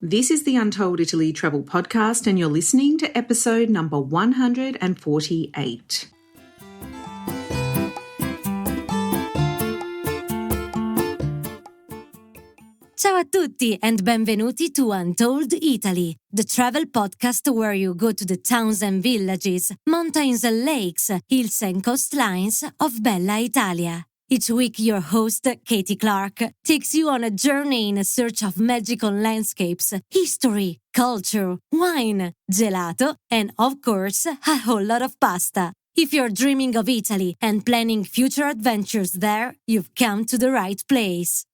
This is the Untold Italy travel podcast, and you're listening to episode number 148. Ciao a tutti and benvenuti to Untold Italy, the travel podcast where you go to the towns and villages, mountains and lakes, hills and coastlines of Bella Italia. Each week, your host, Katie Clark, takes you on a journey in search of magical landscapes, history, culture, wine, gelato, and of course, a whole lot of pasta. If you're dreaming of Italy and planning future adventures there, you've come to the right place.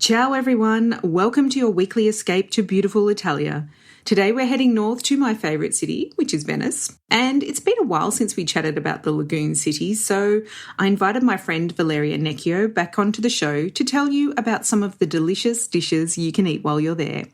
Ciao everyone, welcome to your weekly escape to beautiful Italia. Today we're heading north to my favourite city, which is Venice, and it's been a while since we chatted about the Lagoon city, so I invited my friend Valeria Necchio back onto the show to tell you about some of the delicious dishes you can eat while you're there.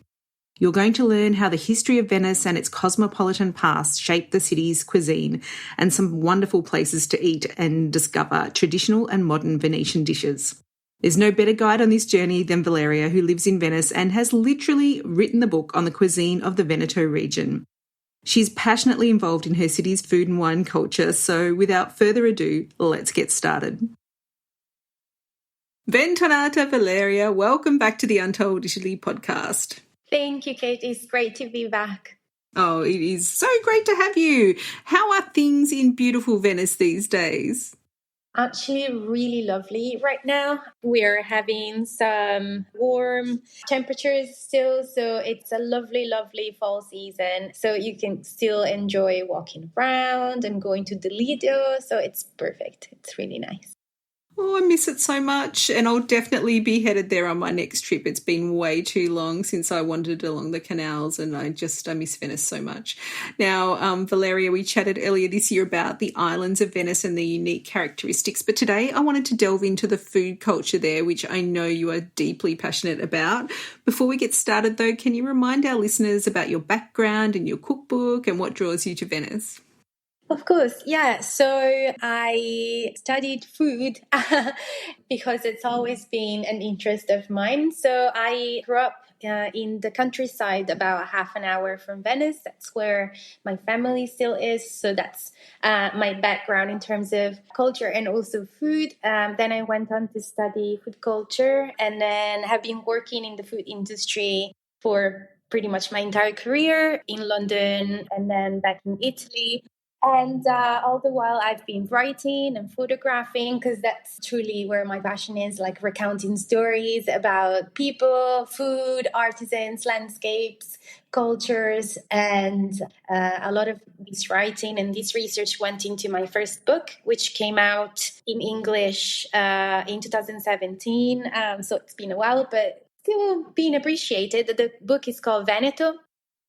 You're going to learn how the history of Venice and its cosmopolitan past shaped the city's cuisine, and some wonderful places to eat and discover traditional and modern Venetian dishes. There's no better guide on this journey than Valeria, who lives in Venice and has literally written the book on the cuisine of the Veneto region. She's passionately involved in her city's food and wine culture, so without further ado, let's get started. Bentornata, Valeria. Welcome back to the Untold Italy podcast. Thank you, Kate. It's great to be back. Oh, it is so great to have you. How are things in beautiful Venice these days? Actually, really lovely right now. We're having some warm temperatures still, so it's a lovely, lovely fall season. So you can still enjoy walking around and going to the Lido. So it's perfect. It's really nice. Oh, I miss it so much, and I'll definitely be headed there on my next trip. It's been way too long since I wandered along the canals, and I miss Venice so much. Now, Valeria, we chatted earlier this year about the islands of Venice and the unique characteristics, but today I wanted to delve into the food culture there, which I know you are deeply passionate about. Before we get started, though, can you remind our listeners about your background and your cookbook and what draws you to Venice? Of course, yeah. So I studied food because it's always been an interest of mine. So I grew up in the countryside, about half an hour from Venice. That's where my family still is. So that's my background in terms of culture and also food. Then I went on to study food culture and then have been working in the food industry for pretty much my entire career in London and then back in Italy. And all the while I've been writing and photographing because that's truly where my passion is, like recounting stories about people, food, artisans, landscapes, cultures. And a lot of this writing and this research went into my first book, which came out in English in 2017. So it's been a while, but still being appreciated. The book is called Veneto.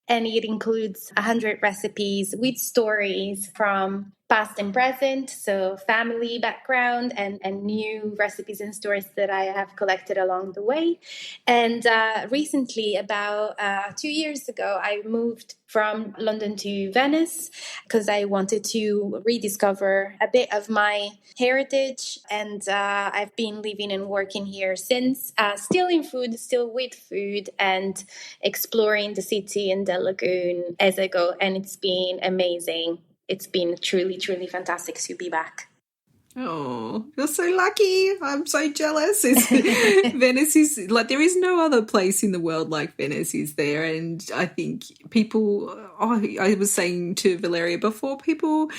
And it includes 100 recipes with stories from past and present, so family background and new recipes and stories that I have collected along the way. And recently, about 2 years ago, I moved from London to Venice because I wanted to rediscover a bit of my heritage. And I've been living and working here since, still in food, still with food, and exploring the city and the lagoon as I go. And it's been amazing. It's been truly, truly fantastic to be back. Oh, you're so lucky. I'm so jealous. Venice is like, there is no other place in the world like Venice, is there? And I think people, I was saying to Valeria before, people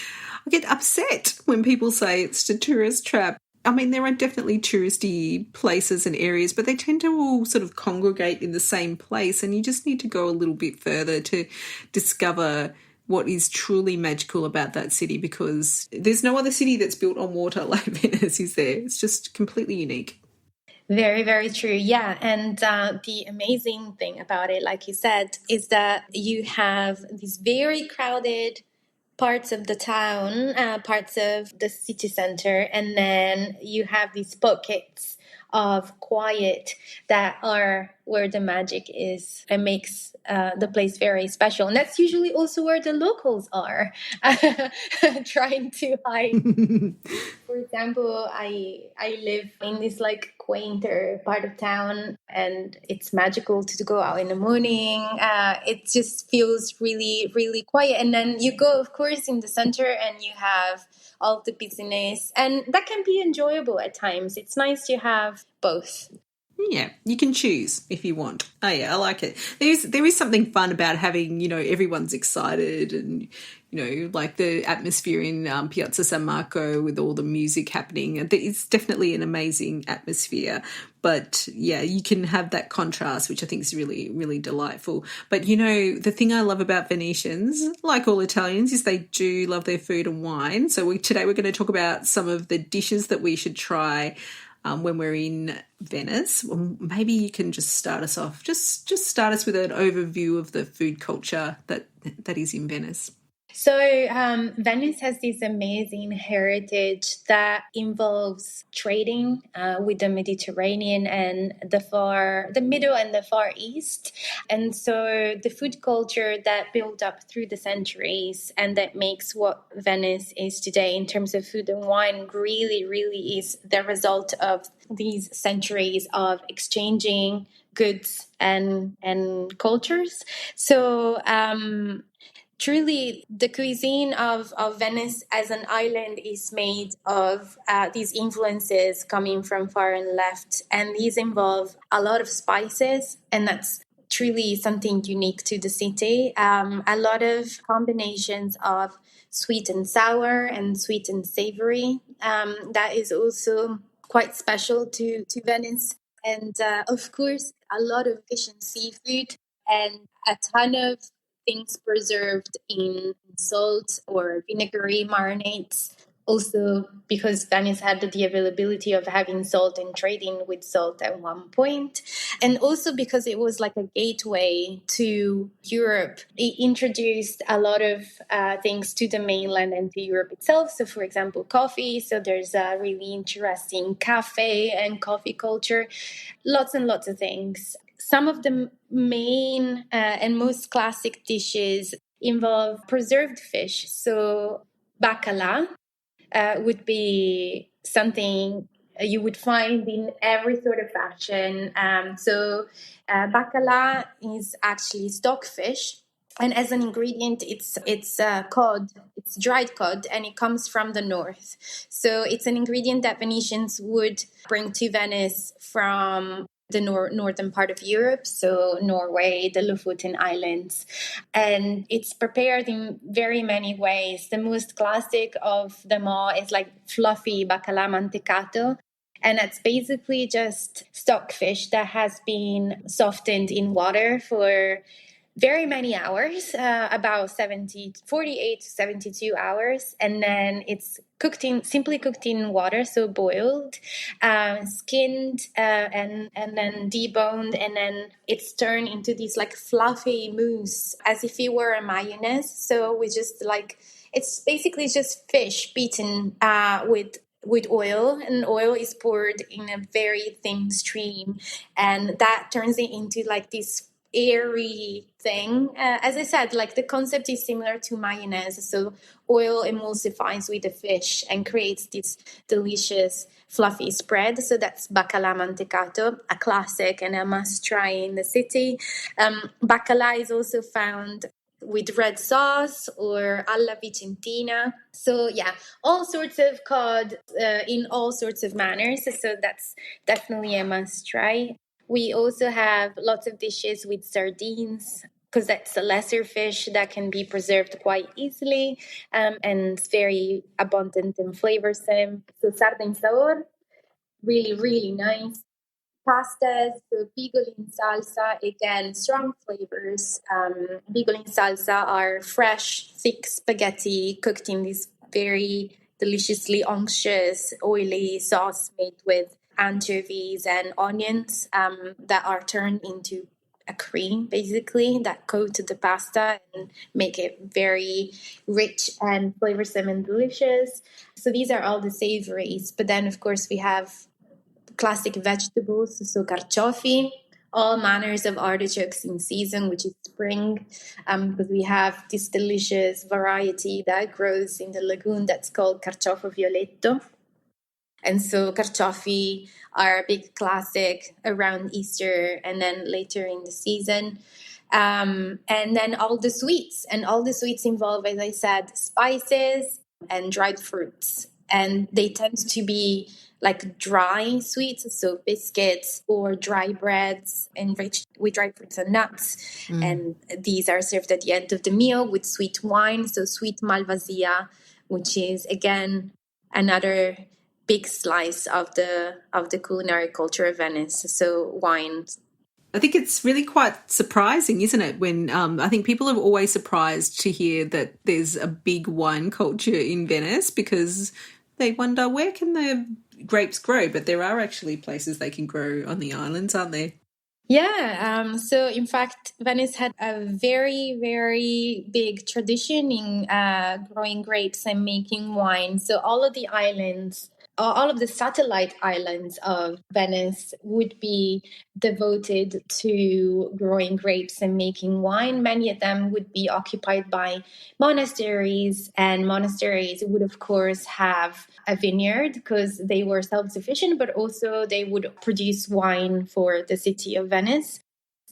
get upset when people say it's a tourist trap. I mean, there are definitely touristy places and areas, but they tend to all sort of congregate in the same place, and you just need to go a little bit further to discover what is truly magical about that city, because there's no other city that's built on water like Venice, is there? It's just completely unique. Very, very true. Yeah. And the amazing thing about it, like you said, is that you have these very crowded parts of the town, parts of the city center, and then you have these pockets of quiet that are where the magic is and makes the place very special. And that's usually also where the locals are trying to hide. For example, I live in this like quainter part of town, and it's magical to go out in the morning. It just feels really, really quiet. And then you go, of course, in the center, and you have all the business, and that can be enjoyable at times. It's nice to have both. Yeah, you can choose if you want. Oh yeah, I like it. There is something fun about having, everyone's excited and, like the atmosphere in Piazza San Marco with all the music happening. It's definitely an amazing atmosphere. But yeah, you can have that contrast, which I think is really, really delightful. But, the thing I love about Venetians, like all Italians, is they do love their food and wine. So today we're going to talk about some of the dishes that we should try when we're in Venice. Well, maybe you can just start us off. Just start us with an overview of the food culture that is in Venice. So Venice has this amazing heritage that involves trading with the Mediterranean and the Middle and the Far East. And so the food culture that built up through the centuries and that makes what Venice is today in terms of food and wine really, really is the result of these centuries of exchanging goods and cultures. So truly, the cuisine of Venice as an island is made of these influences coming from far and left, and these involve a lot of spices, and that's truly something unique to the city. A lot of combinations of sweet and sour and sweet and savory. That is also quite special to Venice. And of course, a lot of fish and seafood and a ton of things preserved in salt or vinegary marinades. Also, because Venice had the availability of having salt and trading with salt at one point. And also because it was like a gateway to Europe. It introduced a lot of things to the mainland and to Europe itself. So, for example, coffee. So there's a really interesting cafe and coffee culture. Lots and lots of things. Some of the main and most classic dishes involve preserved fish. So bacala would be something you would find in every sort of fashion. Bacala is actually stockfish. And as an ingredient, it's cod, it's dried cod, and it comes from the north. So it's an ingredient that Venetians would bring to Venice from the northern part of Europe, so Norway, the Lofoten Islands. And it's prepared in very many ways. The most classic of them all is like fluffy bacala mantecato. And that's basically just stockfish that has been softened in water for very many hours, about 48 to 72 hours. And then it's simply cooked in water, so boiled, skinned, and then deboned. And then it's turned into this like fluffy mousse, as if it were a mayonnaise. So we just it's basically just fish beaten with oil, and oil is poured in a very thin stream, and that turns it into like this airy thing. As I said, like the concept is similar to mayonnaise. So oil emulsifies with the fish and creates this delicious fluffy spread. So that's bacala mantecato, a classic and a must try in the city. Bacala is also found with red sauce or alla vicentina. So yeah, all sorts of cod in all sorts of manners. So that's definitely a must try. We also have lots of dishes with sardines, because that's a lesser fish that can be preserved quite easily, and it's very abundant and flavorsome. So sardine sabor, really, really nice. Pastas, so bigoli in salsa, again, strong flavors. Bigoli in salsa are fresh, thick spaghetti cooked in this very deliciously unctuous, oily sauce made with anchovies and onions that are turned into a cream, basically, that coat the pasta and make it very rich and flavorsome and delicious. So these are all the savories. But then, of course, we have classic vegetables, so carciofi, all manners of artichokes in season, which is spring, because we have this delicious variety that grows in the lagoon that's called carciofo violetto. And so carciofi are a big classic around Easter and then later in the season. And then all the sweets. And all the sweets involve, as I said, spices and dried fruits. And they tend to be like dry sweets, so biscuits or dry breads enriched with dried fruits and nuts. And these are served at the end of the meal with sweet wine, so sweet Malvasia, which is, again, another big slice of the culinary culture of Venice. So wine. I think it's really quite surprising, isn't it? When I think people are always surprised to hear that there's a big wine culture in Venice, because they wonder, where can the grapes grow? But there are actually places they can grow on the islands, aren't there? Yeah. So in fact, Venice had a very, very big tradition in growing grapes and making wine. So all of the islands, all of the satellite islands of Venice would be devoted to growing grapes and making wine. Many of them would be occupied by monasteries, and monasteries would, of course, have a vineyard because they were self-sufficient, but also they would produce wine for the city of Venice.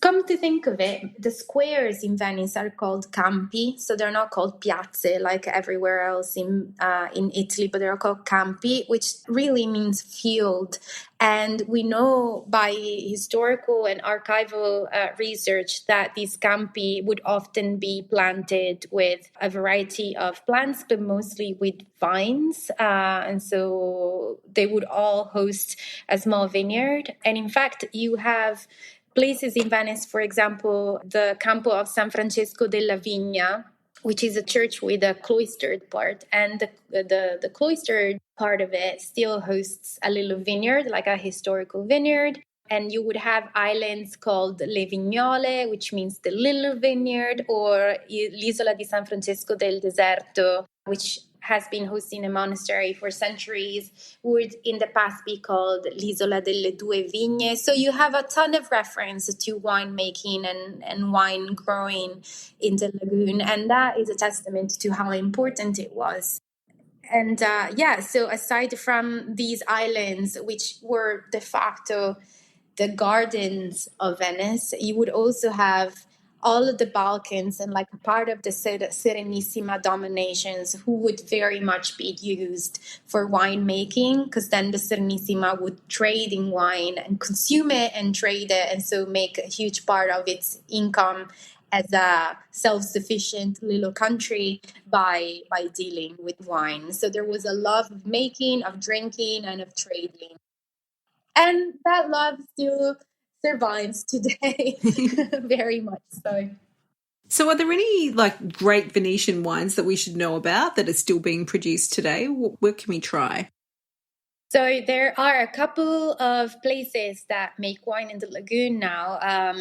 Come to think of it, the squares in Venice are called campi, so they're not called piazze like everywhere else in Italy, but they're called campi, which really means field. And we know by historical and archival research that these campi would often be planted with a variety of plants, but mostly with vines. And so they would all host a small vineyard. And in fact, you have places in Venice, for example, the Campo of San Francesco della Vigna, which is a church with a cloistered part. And the cloistered part of it still hosts a little vineyard, like a historical vineyard. And you would have islands called Le Vignole, which means the little vineyard, or l'Isola di San Francesco del Deserto, which has been hosting a monastery for centuries, would in the past be called l'Isola delle Due Vigne. So you have a ton of reference to winemaking and wine growing in the lagoon. And that is a testament to how important it was. And so aside from these islands, which were de facto the gardens of Venice, you would also have all of the Balkans and like a part of the Serenissima dominations, who would very much be used for winemaking, because then the Serenissima would trade in wine and consume it and trade it, and so make a huge part of its income as a self-sufficient little country by dealing with wine. So there was a love of making, of drinking, and of trading. And that love still survives today, very much so. So are there any like great Venetian wines that we should know about that are still being produced today? What can we try? So there are a couple of places that make wine in the lagoon now.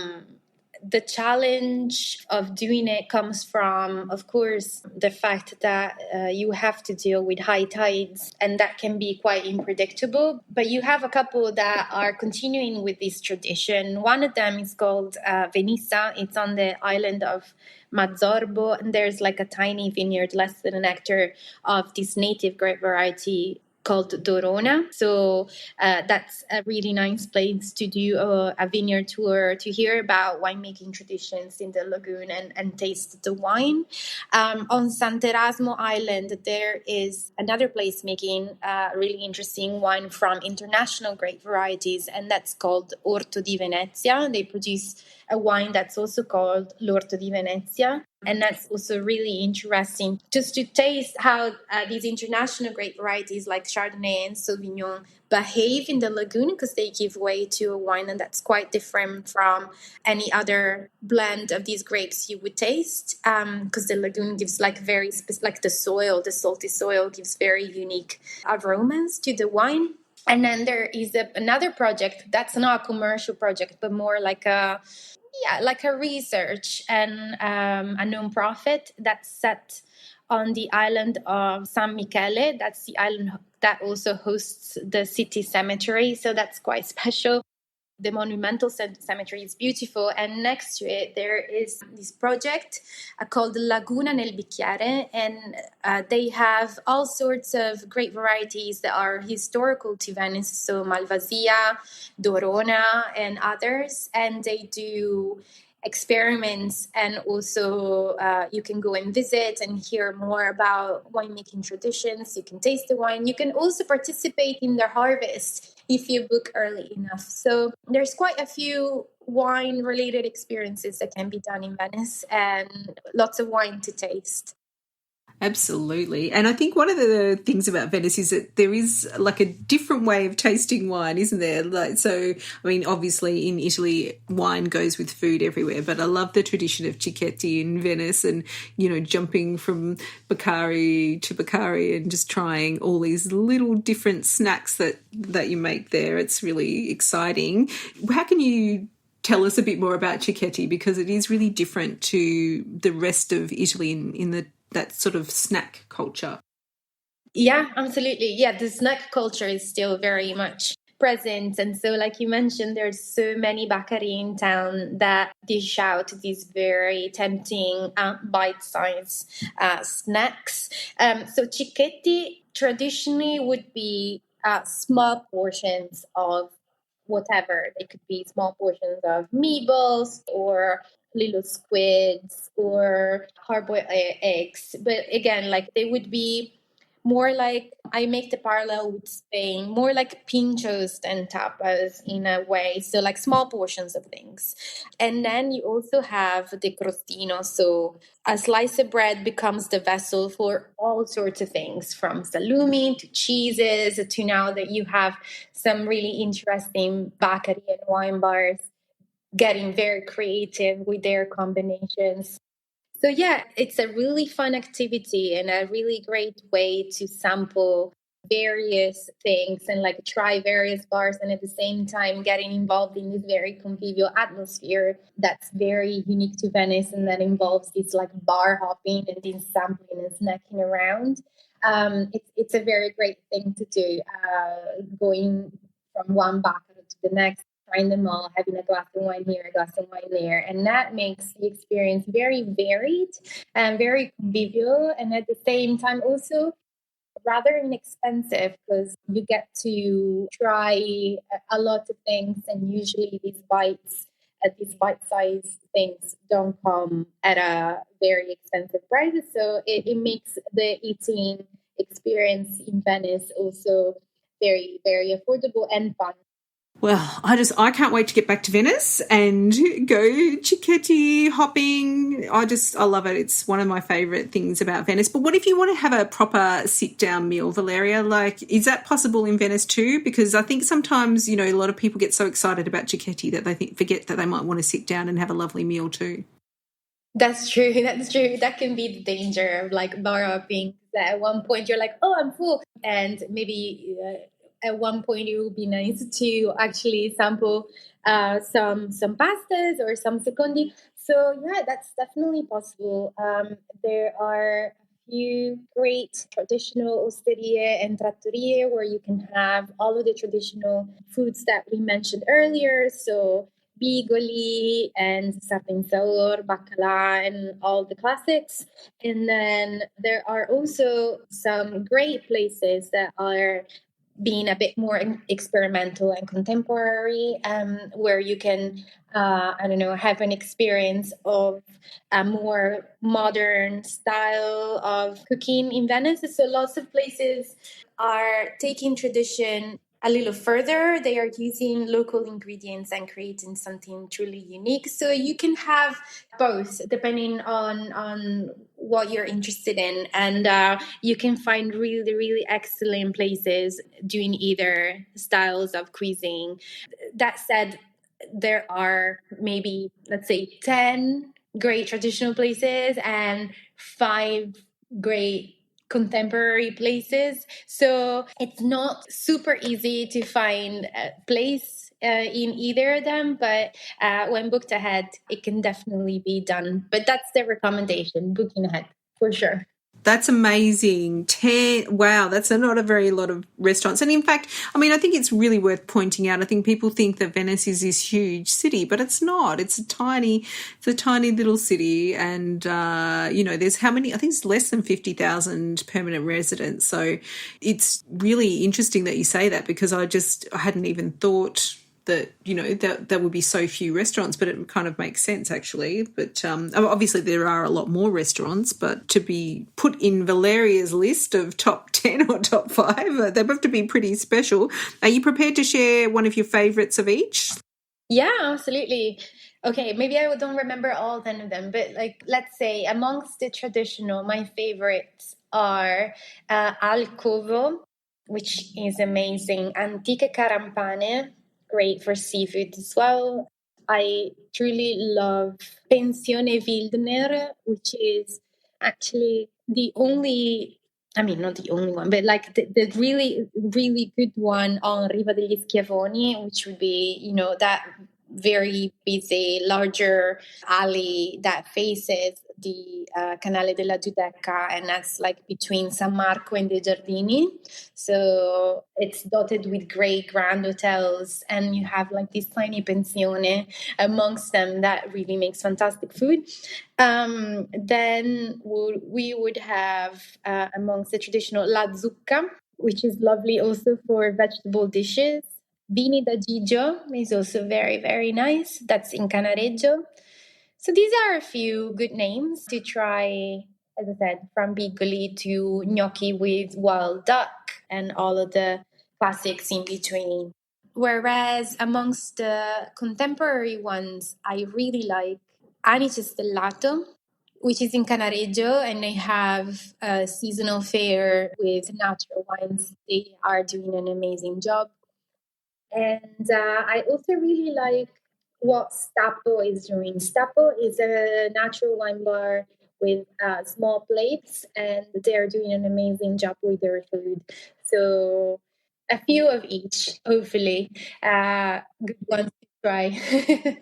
The challenge of doing it comes from, of course, the fact that you have to deal with high tides, and that can be quite unpredictable. But you have a couple that are continuing with this tradition. One of them is called Venissa. It's on the island of Mazzorbo, and there's like a tiny vineyard, less than an hectare, of this native grape variety called Dorona. So that's a really nice place to do a vineyard tour, to hear about winemaking traditions in the lagoon and taste the wine. On Sant'Erasmo Island, there is another place making really interesting wine from international grape varieties, and that's called Orto di Venezia. They produce a wine that's also called l'Orto di Venezia. And that's also really interesting just to taste how these international grape varieties like Chardonnay and Sauvignon behave in the lagoon, because they give way to a wine and that's quite different from any other blend of these grapes you would taste, because the lagoon gives like very like the salty soil gives very unique aromas to the wine. And then there is another project that's not a commercial project, but more like a research and a nonprofit that's set on the island of San Michele. That's the island that also hosts the city cemetery. So that's quite special. The monumental cemetery is beautiful, and next to it there is this project called Laguna nel bicchiere, and they have all sorts of great varieties that are historical to Venice, so Malvasia, Dorona, and others, and they do experiments, and also you can go and visit and hear more about winemaking traditions. You can taste the wine. You can also participate in the harvest if you book early enough. So there's quite a few wine related experiences that can be done in Venice, and lots of wine to taste. Absolutely. And I think one of the things about Venice is that there is like a different way of tasting wine, isn't there? Like, so, I mean, obviously in Italy, wine goes with food everywhere, but I love the tradition of cichetti in Venice and, you know, jumping from bacari to bacari and just trying all these little different snacks that you make there. It's really exciting. How can you tell us a bit more about cichetti, because it is really different to the rest of Italy in that sort of snack culture? Yeah, absolutely. Yeah, the snack culture is still very much present. And so, like you mentioned, there's so many bacari in town that dish out these very tempting bite-sized snacks. So cichetti traditionally would be small portions of whatever. They could be small portions of meatballs or little squids or hard-boiled eggs. But again, like they would be more like, I make the parallel with Spain, more like pinchos than tapas in a way. So like small portions of things. And then you also have the crostino. So a slice of bread becomes the vessel for all sorts of things, from salumi to cheeses to now that you have some really interesting bacari and wine bars getting very creative with their combinations. So yeah, it's a really fun activity and a really great way to sample various things and like try various bars, and at the same time getting involved in this very convivial atmosphere that's very unique to Venice, and that involves this like bar hopping and this sampling and snacking around. It's a very great thing to do, going from one bar to the next, trying them all, having a glass of wine here, a glass of wine there. And that makes the experience very varied and very convivial. And at the same time, also rather inexpensive, because you get to try a lot of things. And usually these bite-sized things don't come at a very expensive price. So it makes the eating experience in Venice also very, very affordable and fun. Well, I can't wait to get back to Venice and go cichetti hopping. I love it. It's one of my favourite things about Venice. But what if you want to have a proper sit-down meal, Valeria? Like, is that possible in Venice too? Because I think sometimes, you know, a lot of people get so excited about cichetti that they forget that they might want to sit down and have a lovely meal too. That's true. That's true. That can be the danger of like bar hopping. That at one point you're like, oh, I'm full. And maybe at one point it would be nice to actually sample some pastas or some secondi. So yeah, that's definitely possible. There are a few great traditional osterie and trattorie where you can have all of the traditional foods that we mentioned earlier. So bigoli and sapin saur, bacala, and all the classics. And then there are also some great places that are being a bit more experimental and contemporary, where you can, I don't know, have an experience of a more modern style of cooking in Venice. So lots of places are taking tradition a little further. They are using local ingredients and creating something truly unique. So you can have both depending on what you're interested in, and you can find really, really excellent places doing either styles of cuisine. That said, there are maybe, let's say, 10 great traditional places and 5 great contemporary places. So it's not super easy to find a place in either of them, but when booked ahead, it can definitely be done. But that's the recommendation, booking ahead for sure. That's amazing. 10. Wow, that's not a very lot of restaurants. And in fact, I mean, I think it's really worth pointing out. I think people think that Venice is this huge city, but it's not. It's a tiny little city. And, there's how many? I think it's less than 50,000 permanent residents. So it's really interesting that you say that, because I hadn't even thought that, that would be so few restaurants, but it kind of makes sense actually. But obviously there are a lot more restaurants, but to be put in Valeria's list of top 10 or top 5, they have to be pretty special. Are you prepared to share one of your favourites of each? Yeah, absolutely. Okay, maybe I don't remember all 10 of them, but let's say amongst the traditional, my favorites are Alcovo, which is amazing, Antiche Carampane, great for seafood as well. I truly love Pensione Wildner, which is actually the only, I mean, not the only one, but the really, really good one on Riva degli Schiavoni, which would be, that very busy, larger alley that faces the Canale della Giudecca, and that's between San Marco and De Giardini. So it's dotted with great grand hotels, and you have this tiny pensione amongst them that really makes fantastic food. Then we would have amongst the traditional La Zucca, which is lovely also for vegetable dishes. Vini da Gigio is also very, very nice. That's in Canareggio. So these are a few good names to try, as I said, from Bigoli to gnocchi with wild duck and all of the classics in between. Whereas amongst the contemporary ones, I really like Anice Stellato, which is in Canareggio, and they have a seasonal fair with natural wines. They are doing an amazing job. And I also really like what Stapo is doing. Stapo is a natural wine bar with small plates, and they're doing an amazing job with their food. So a few of each, hopefully. Good ones to try.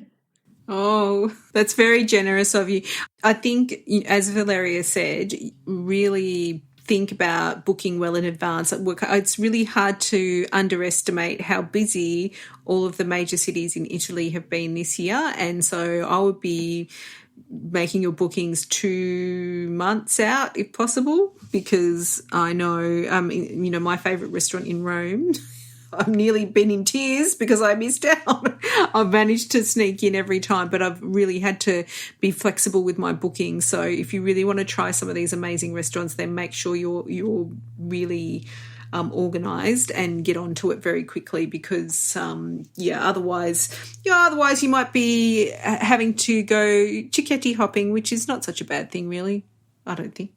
Oh, that's very generous of you. I think, as Valeria said, really think about booking well in advance. It's really hard to underestimate how busy all of the major cities in Italy have been this year. And so I would be making your bookings 2 months out if possible, because I know, my favourite restaurant in Rome, I've nearly been in tears because I missed out. I've managed to sneak in every time, but I've really had to be flexible with my bookings. So if you really want to try some of these amazing restaurants, then make sure you're really organised and get onto it very quickly, because otherwise you might be having to go cichetti hopping, which is not such a bad thing, really. I don't think.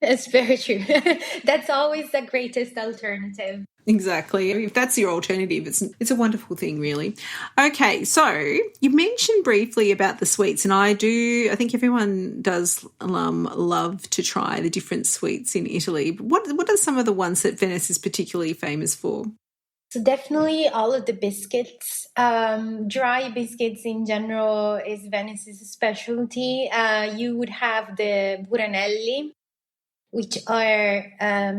It's very true. That's always the greatest alternative. Exactly. If that's your alternative, it's a wonderful thing, really. Okay, so you mentioned briefly about the sweets, and I think everyone does love to try the different sweets in Italy. But what are some of the ones that Venice is particularly famous for? So definitely all of the biscuits. Dry biscuits in general is Venice's specialty. You would have the buranelli, which are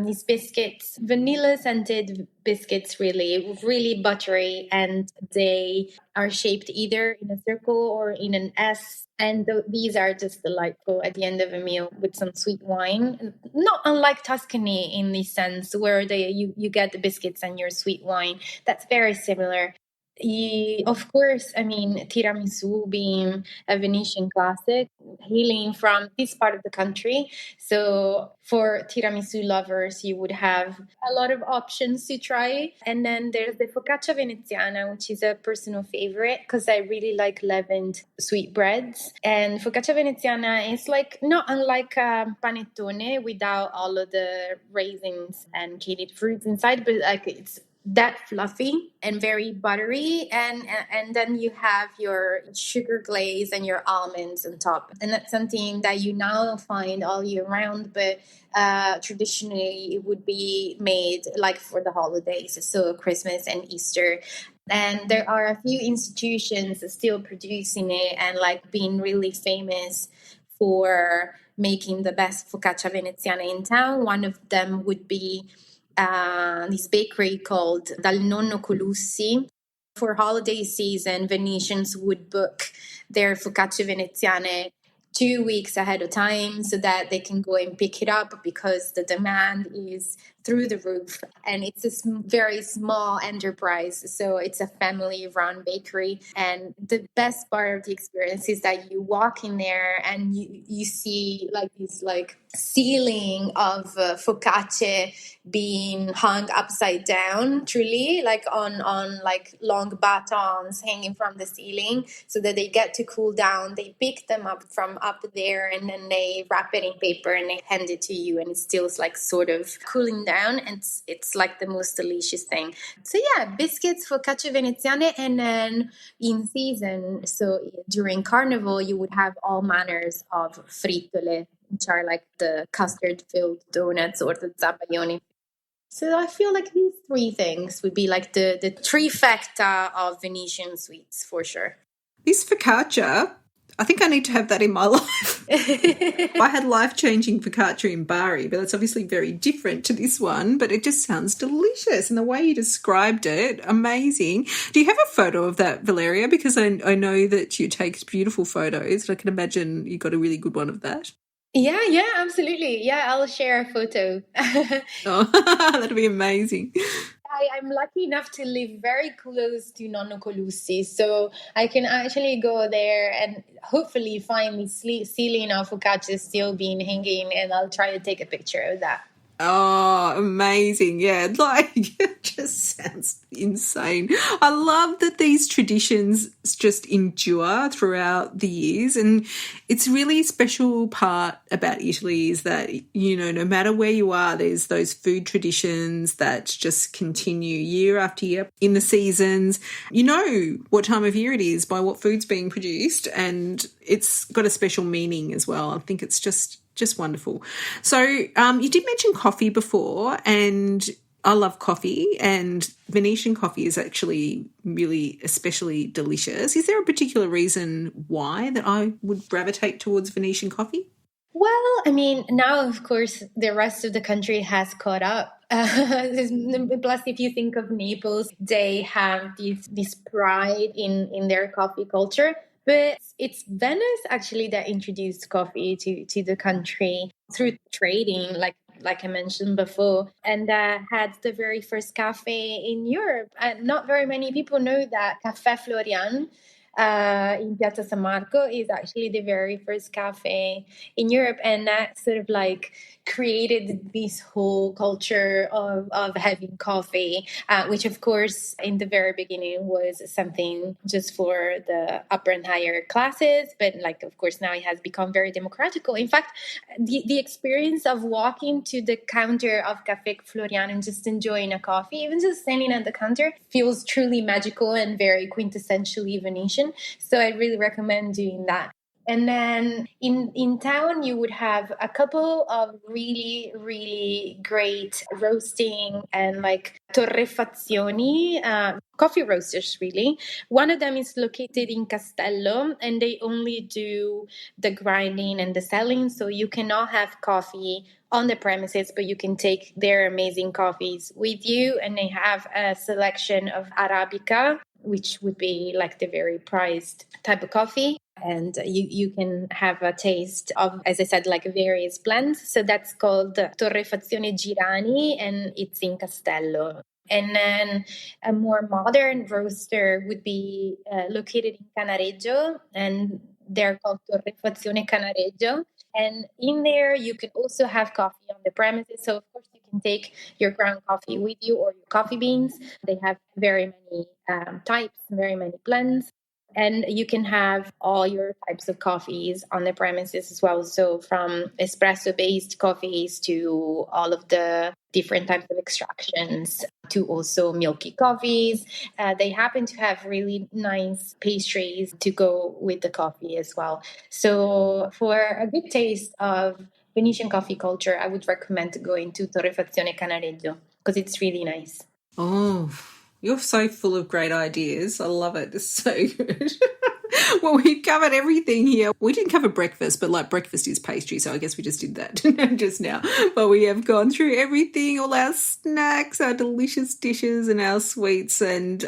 these biscuits, vanilla-scented biscuits, really buttery, and they are shaped either in a circle or in an S. And these are just delightful at the end of a meal with some sweet wine. Not unlike Tuscany in the sense where you get the biscuits and your sweet wine. That's very similar. Of course, I mean, tiramisu being a Venetian classic, hailing from this part of the country. So for tiramisu lovers, you would have a lot of options to try. And then there's the focaccia veneziana, which is a personal favorite because I really like leavened sweetbreads. And focaccia veneziana is not unlike panettone without all of the raisins and candied fruits inside, but it's that fluffy and very buttery, and then you have your sugar glaze and your almonds on top, and that's something that you now find all year round, but traditionally it would be made for the holidays, so Christmas and Easter. And there are a few institutions still producing it and being really famous for making the best focaccia veneziana in town. One of them would be this bakery called Dal Nonno Colussi. For holiday season, Venetians would book their focacce veneziane 2 weeks ahead of time so that they can go and pick it up because the demand is through the roof. And it's a very small enterprise. So it's a family run bakery. And the best part of the experience is that you walk in there and you see like this like ceiling of focacce being hung upside down, truly, like on like long batons hanging from the ceiling so that they get to cool down. They pick them up from up there and then they wrap it in paper and they hand it to you, and it still like sort of cooling down, and it's like the most delicious thing. So yeah, biscuits, focacce veneziane, and then in season, so during Carnival, you would have all manners of frittole, which are like the custard-filled donuts or the zabaioni. So I feel like these three things would be like the trifecta of Venetian sweets for sure. This focaccia, I think I need to have that in my life. I had life-changing focaccia in Bari, but that's obviously very different to this one, but it just sounds delicious. And the way you described it, amazing. Do you have a photo of that, Valeria? Because I know that you take beautiful photos. I can imagine you got a really good one of that. Yeah, absolutely. Yeah, I'll share a photo. Oh, that'd be amazing. I'm lucky enough to live very close to Nonno Colussi, so I can actually go there and hopefully find the ceiling of focaccia still being hanging, and I'll try to take a picture of that. Oh, amazing. Yeah, like it just sounds insane. I love that these traditions just endure throughout the years, and it's really a special part about Italy is that, you know, no matter where you are, there's those food traditions that just continue year after year in the seasons. You know what time of year it is by what food's being produced, and it's got a special meaning as well. I think it's just wonderful. So you did mention coffee before, and I love coffee, and Venetian coffee is actually really especially delicious. Is there a particular reason why that I would gravitate towards Venetian coffee? Well, I mean, now, of course, the rest of the country has caught up. Plus, if you think of Naples, they have this pride in their coffee culture. But it's Venice actually that introduced coffee to the country through trading, like I mentioned before, and had the very first cafe in Europe. And not very many people know that Caffè Florian in Piazza San Marco is actually the very first cafe in Europe, and that sort of like created this whole culture of having coffee, which of course in the very beginning was something just for the upper and higher classes, but like of course now it has become very democratical. In fact, the experience of walking to the counter of Caffè Florian and just enjoying a coffee, even just standing at the counter, feels truly magical and very quintessentially Venetian. So I really recommend doing that. And then in town, you would have a couple of really, really great roasting and like torrefazioni, coffee roasters, really. One of them is located in Castello, and they only do the grinding and the selling. So you cannot have coffee on the premises, but you can take their amazing coffees with you. And they have a selection of Arabica, which would be like the very prized type of coffee. And you can have a taste of, as I said, like various blends. So that's called Torrefazione Girani, and it's in Castello. And then a more modern roaster would be located in Canareggio, and they're called Torrefazione Canareggio. And in there, you can also have coffee on the premises. So, of course, you can take your ground coffee with you or your coffee beans. They have very many types, very many blends. And you can have all your types of coffees on the premises as well. So from espresso-based coffees to all of the different types of extractions to also milky coffees. They happen to have really nice pastries to go with the coffee as well. So for a good taste of Venetian coffee culture, I would recommend going to Torrefazione Canareggio because it's really nice. Oh, you're so full of great ideas. I love it. It's so good. Well, we've covered everything here. We didn't cover breakfast, but like breakfast is pastry, so I guess we just did that just now. But we have gone through everything, all our snacks, our delicious dishes and our sweets. And,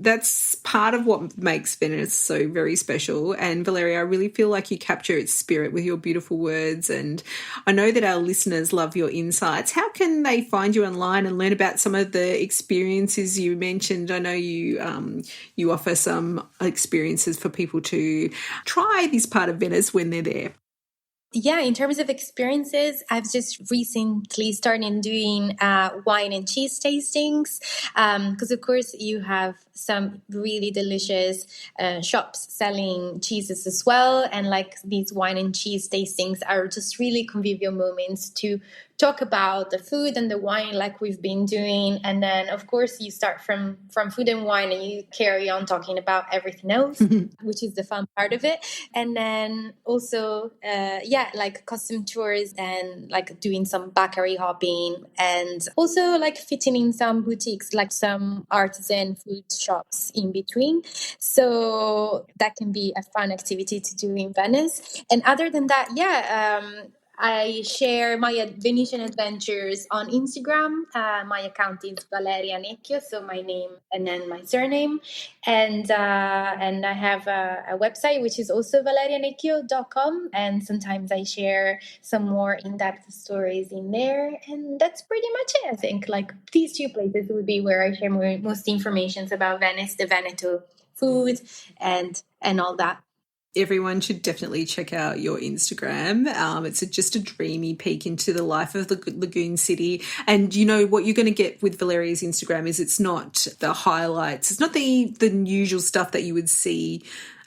that's part of what makes Venice so very special. And Valeria, I really feel like you capture its spirit with your beautiful words. And I know that our listeners love your insights. How can they find you online and learn about some of the experiences you mentioned? I know you offer some experiences for people to try this part of Venice when they're there. Yeah, in terms of experiences, I've just recently started doing wine and cheese tastings because, of course, you have some really delicious shops selling cheeses as well. And like these wine and cheese tastings are just really convivial moments to talk about the food and the wine like we've been doing. And then, of course, you start from food and wine and you carry on talking about everything else, which is the fun part of it. And then also, like custom tours and like doing some bacari hopping and also like fitting in some boutiques, like some artisan food shops in between. So that can be a fun activity to do in Venice. And other than that, I share my Venetian adventures on Instagram. My account is Valeria Necchio, so my name and then my surname. And I have a website, which is also valerianecchio.com. And sometimes I share some more in-depth stories in there. And that's pretty much it, I think. Like these two places would be where I share most information about Venice, the Veneto food, and all that. Everyone should definitely check out your Instagram. It's just a dreamy peek into the life of the Lagoon City. And you know what you're going to get with Valeria's Instagram is it's not the highlights. It's not the usual stuff that you would see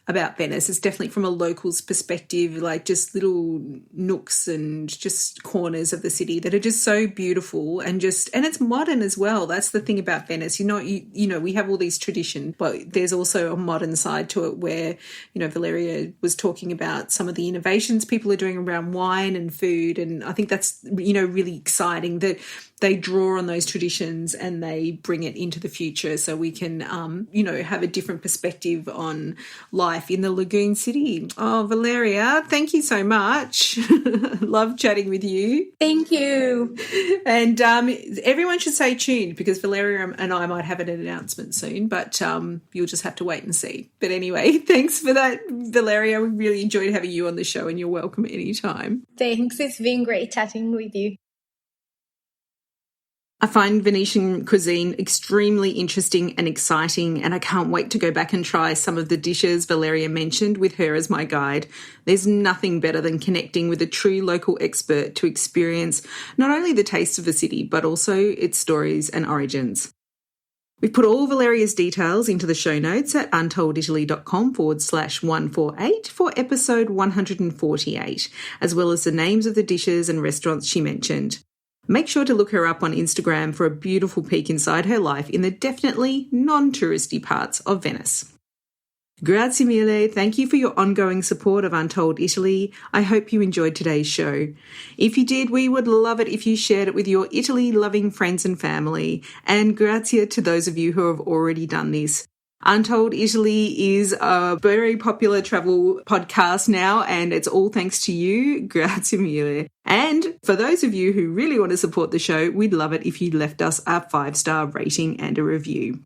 about Venice. It's definitely from a local's perspective, like just little nooks and just corners of the city that are just so beautiful and it's modern as well. That's the thing about Venice. We have all these traditions, but there's also a modern side to it where, Valeria was talking about some of the innovations people are doing around wine and food. And I think that's, really exciting that they draw on those traditions and they bring it into the future so we can, have a different perspective on life in the Lagoon City. Oh, Valeria, thank you so much. Love chatting with you. Thank you. And everyone should stay tuned because Valeria and I might have an announcement soon, but you'll just have to wait and see. But anyway, thanks for that, Valeria. We really enjoyed having you on the show and you're welcome anytime. Thanks. It's been great chatting with you. I find Venetian cuisine extremely interesting and exciting, and I can't wait to go back and try some of the dishes Valeria mentioned with her as my guide. There's nothing better than connecting with a true local expert to experience not only the taste of the city, but also its stories and origins. We've put all Valeria's details into the show notes at untolditaly.com/148 for episode 148, as well as the names of the dishes and restaurants she mentioned. Make sure to look her up on Instagram for a beautiful peek inside her life in the definitely non-touristy parts of Venice. Grazie mille. Thank you for your ongoing support of Untold Italy. I hope you enjoyed today's show. If you did, we would love it if you shared it with your Italy-loving friends and family. And grazie to those of you who have already done this. Untold Italy is a very popular travel podcast now, and it's all thanks to you. Grazie mille. And for those of you who really want to support the show, we'd love it if you left us a 5-star rating and a review.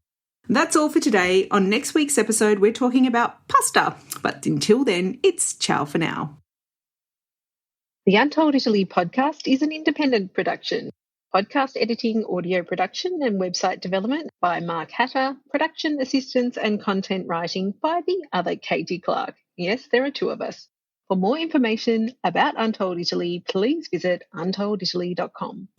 That's all for today. On next week's episode, we're talking about pasta. But until then, it's ciao for now. The Untold Italy podcast is an independent production. Podcast editing, audio production and website development by Mark Hatter, production assistance and content writing by the other Katie Clark. Yes, there are 2 of us. For more information about Untold Italy, please visit untolditaly.com.